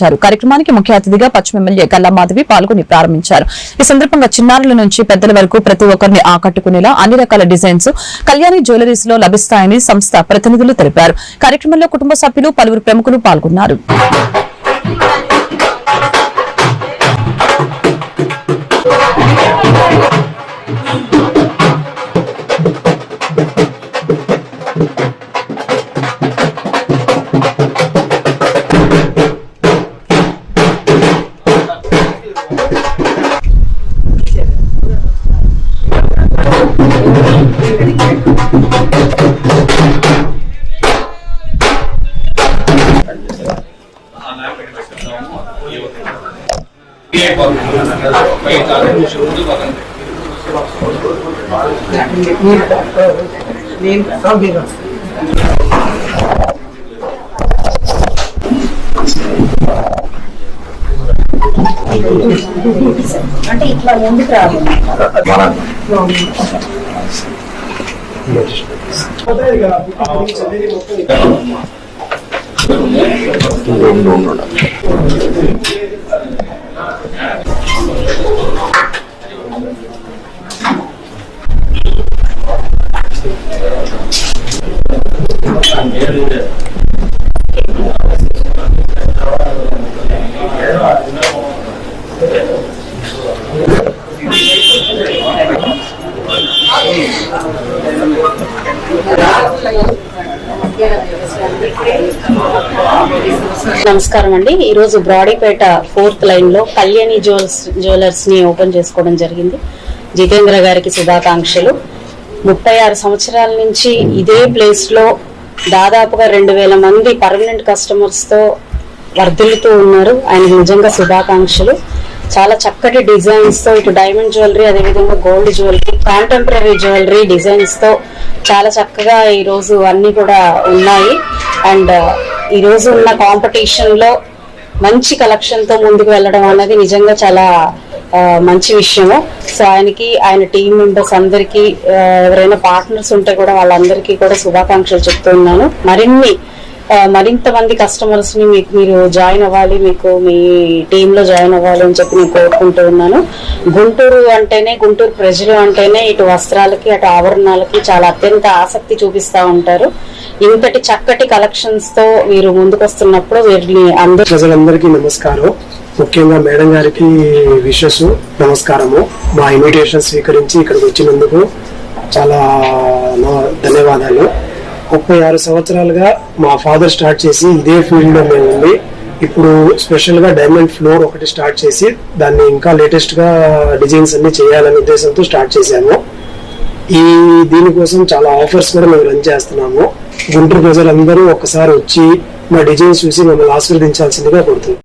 కార్యక్రమానికి ముఖ్య అతిథిగా పశ్చిమ ఎమ్మెల్యే గల్లా మాధవి పాల్గొని ప్రారంభించారు. ఈ సందర్భంగా చిన్నారుల నుంచి పెద్దల వరకు ప్రతి ఒక్కరిని ఆకట్టుకునేలా అన్ని రకాల డిజైన్స్ కళ్యాణి జ్యువెలరీస్ లో లభిస్తాయని సంస్థ ప్రతినిధులు తెలిపారు. కార్యక్రమంలో కుటుంబ సభ్యులు పలువురు ప్రముఖులు పాల్గొన్నారు. అంటే ఇట్లా ముందుకు రావాలి. నమస్కారం అండి. ఈరోజు బ్రాడీపేట 4th లైన్ లో కళ్యాణి జ్యువెలర్స్ ని ఓపెన్ చేసుకోవడం జరిగింది. జితేంద్ర గారికి శుభాకాంక్షలు. 36 సంవత్సరాల నుంచి ఇదే ప్లేస్ లో దాదాపుగా 2000 మంది పర్మనెంట్ కస్టమర్స్ తో వర్ధిల్లుతూ ఉన్నారు. ఆయనకు నిజంగా శుభాకాంక్షలు. చాలా చక్కటి డిజైన్స్ తో ఇటు డైమండ్ జ్యువెలరీ, అదేవిధంగా gold jewellery, contemporary jewellery designs తో చాలా చక్కగా ఈ రోజు అన్ని కూడా ఉన్నాయి. అండ్ ఈ రోజు ఉన్న కాంపిటీషన్ లో మంచి కలెక్షన్ తో ముందుకు వెళ్ళడం అనేది నిజంగా చాలా మంచి విషయము. సో ఆయనకి, ఆయన టీం మెంబర్స్ అందరికి, ఎవరైనా పార్ట్నర్స్ ఉంటే కూడా వాళ్ళందరికీ కూడా శుభాకాంక్షలు చెప్తున్నాను. మరింత మంది కస్టమర్స్ ని మీరు జాయిన్ అవ్వాలి, మీకు మీ టీమ్ లో జాయిన్ అవ్వాలి అని చెప్పి నేను కోరుకుంటూ ఉన్నాను. గుంటూరు అంటేనే, గుంటూరు ప్రజలు అంటేనే ఇటు వస్త్రాలకి అటు ఆభరణాలకి చాలా అత్యంత ఆసక్తి చూపిస్తా ఉంటారు. ఇంతటి చక్కటి కలెక్షన్స్ తో మీరు ముందుకు వస్తున్నప్పుడు వీరిని ప్రజలందరికీ నమస్కారం. ముఖ్యంగా మేడం గారికి విషెస్ నమస్కారము. మా ఇన్విటేషన్ స్వీకరించి ఇక్కడికి వచ్చినందుకు చాలా ధన్యవాదాలు. 36 సంవత్సరాలుగా మా ఫాదర్ స్టార్ట్ చేసి ఇదే ఫీల్డ్ లో మేము ఉండి, ఇప్పుడు స్పెషల్ గా డైమండ్ ఫ్లోర్ ఒకటి స్టార్ట్ చేసి దాన్ని ఇంకా లేటెస్ట్ గా డిజైన్స్ అన్ని చేయాలనే ఉద్దేశంతో స్టార్ట్ చేశాము. దీనికోసం చాలా ఆఫర్స్ కూడా మేము రన్ చేస్తున్నాము. గుంటూరు ప్రజలందరూ ఒక్కసారి వచ్చి మా డిజైన్స్ చూసి మమ్మల్ని ఆశీర్వదించాల్సిందిగా కోరుతున్నాం.